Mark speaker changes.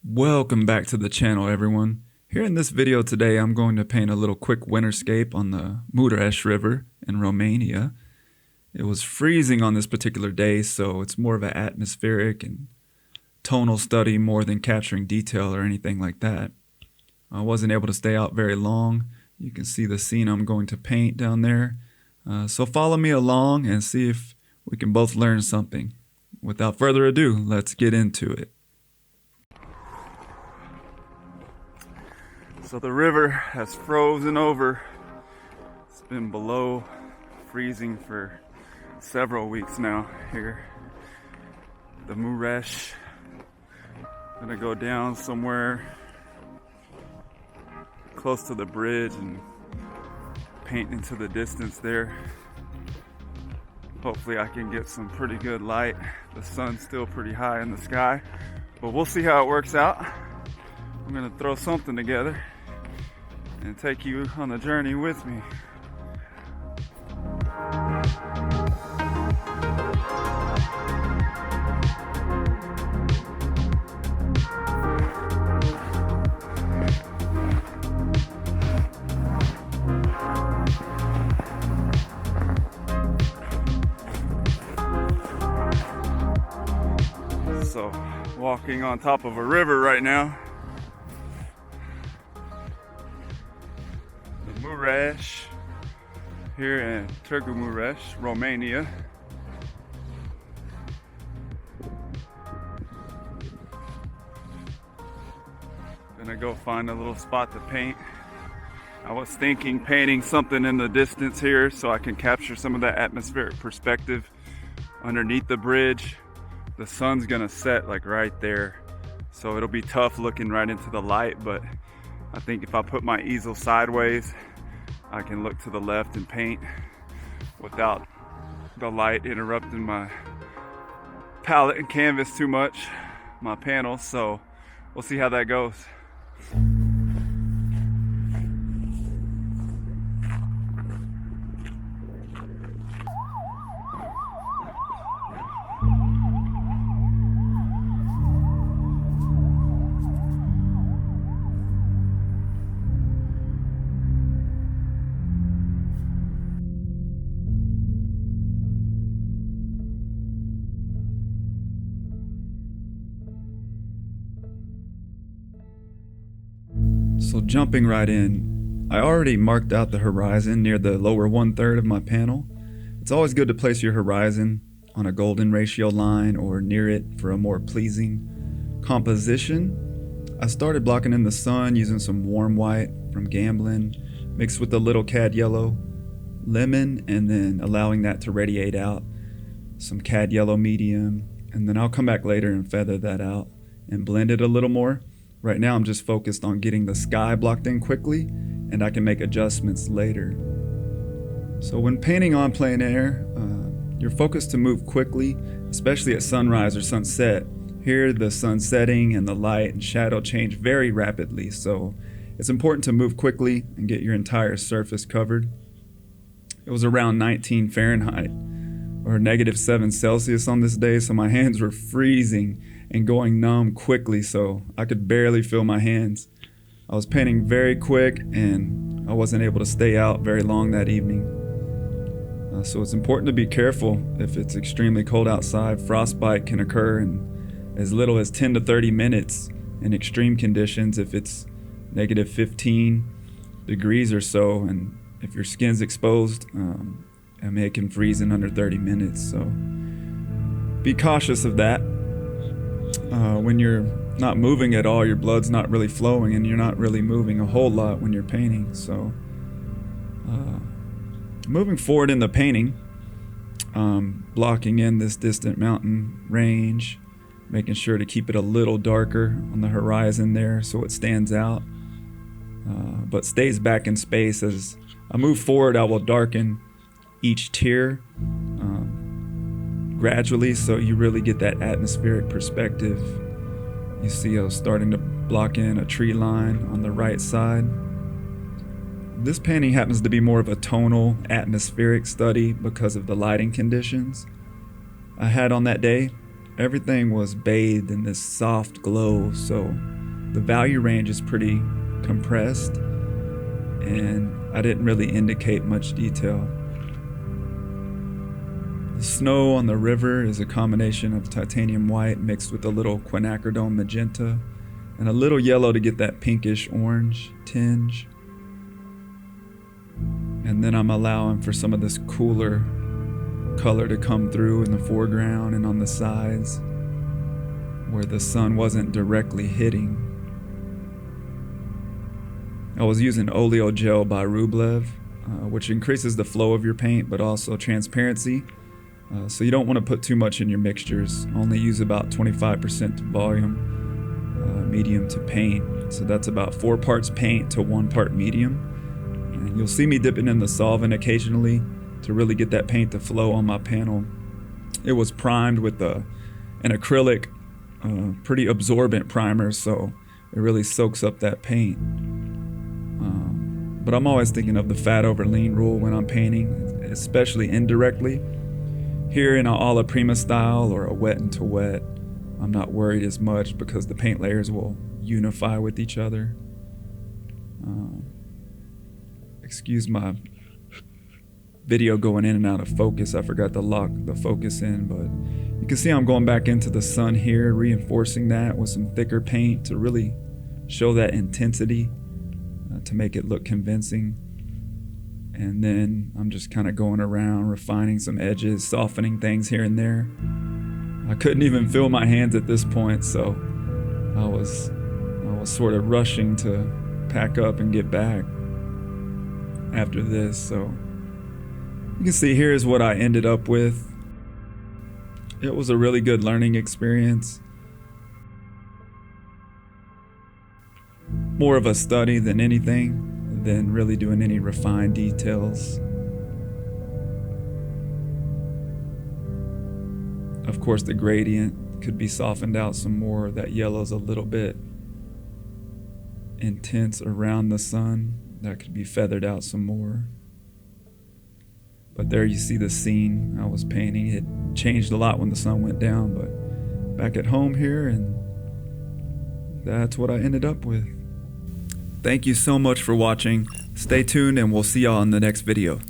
Speaker 1: Welcome back to the channel, everyone. Here in this video today, I'm going to paint a little quick winterscape on the Mures River in Romania. It was freezing on this particular day, so it's more of an atmospheric and tonal study more than capturing detail or anything like that. I wasn't able to stay out very long. You can see the scene I'm going to paint down there. So follow me along and see if we can both learn something. Without further ado, let's get into it. So the river has frozen over. It's been below freezing for several weeks now here. The Mures. Gonna go down somewhere close to the bridge and paint into the distance there. Hopefully I can get some pretty good light. The sun's still pretty high in the sky, but we'll see how it works out. I'm gonna throw something together and take you on the journey with me. So, walking on top of a river right now. Mures here in Mures, Romania. Gonna go find a little spot to paint. I was thinking painting something in the distance here so I can capture some of that atmospheric perspective underneath the bridge. The sun's gonna set like right there, so it'll be tough looking right into the light, but I think if I put my easel sideways, I can look to the left and paint without the light interrupting my palette and canvas too much, my panels. So we'll see how that goes. So jumping right in, I already marked out the horizon near the lower 1/3 of my panel. It's always good to place your horizon on a golden ratio line or near it for a more pleasing composition. I started blocking in the sun using some warm white from Gambling mixed with a little cad yellow, lemon, and then allowing that to radiate out, some cad yellow medium, and then I'll come back later and feather that out and blend it a little more. Right now I'm just focused on getting the sky blocked in quickly, and I can make adjustments later. So when painting on plein air, you're focused to move quickly, especially at sunrise or sunset. Here the sun setting and the light and shadow change very rapidly, so it's important to move quickly and get your entire surface covered. It was around 19 Fahrenheit or -7 Celsius on this day, so my hands were freezing and going numb quickly, so I could barely feel my hands. I was painting very quick and I wasn't able to stay out very long that evening. So it's important to be careful if it's extremely cold outside. Frostbite can occur in as little as 10 to 30 minutes in extreme conditions if it's -15 degrees or so, and if your skin's exposed, it can freeze in under 30 minutes, so be cautious of that. When you're not moving at all, your blood's not really flowing and you're not really moving a whole lot when you're painting. So moving forward in the painting, blocking in this distant mountain range, making sure to keep it a little darker on the horizon there so it stands out, but stays back in space. As I move forward, I will darken each tier gradually, so you really get that atmospheric perspective. You see I was starting to block in a tree line on the right side. This painting happens to be more of a tonal atmospheric study because of the lighting conditions I had on that day. Everything was bathed in this soft glow, so the value range is pretty compressed, and I didn't really indicate much detail. The snow on the river is a combination of titanium white mixed with a little quinacridone magenta and a little yellow to get that pinkish orange tinge. And then I'm allowing for some of this cooler color to come through in the foreground and on the sides where the sun wasn't directly hitting. I was using Oleo Gel by Rublev, which increases the flow of your paint but also transparency. So you don't want to put too much in your mixtures. Only use about 25% to volume, medium to paint. So that's about 4 parts paint to 1 part medium. And you'll see me dipping in the solvent occasionally to really get that paint to flow on my panel. It was primed with an acrylic, pretty absorbent primer, so it really soaks up that paint. But I'm always thinking of the fat over lean rule when I'm painting, especially indirectly. Here in a alla prima style or a wet into wet, I'm not worried as much because the paint layers will unify with each other. Excuse my video going in and out of focus. I forgot to lock the focus in, but you can see I'm going back into the sun here, reinforcing that with some thicker paint to really show that intensity, to make it look convincing. And then I'm just kind of going around refining some edges, softening things here and there. I couldn't even feel my hands at this point, so I was sort of rushing to pack up and get back after this. So you can see here's what I ended up with. It was a really good learning experience. More of a study than anything, than really doing any refined details. Of course, the gradient could be softened out some more. That yellow's a little bit intense around the sun. That could be feathered out some more. But there you see the scene I was painting. It changed a lot when the sun went down, but back at home here, and that's what I ended up with. Thank you so much for watching. Stay tuned and we'll see y'all in the next video.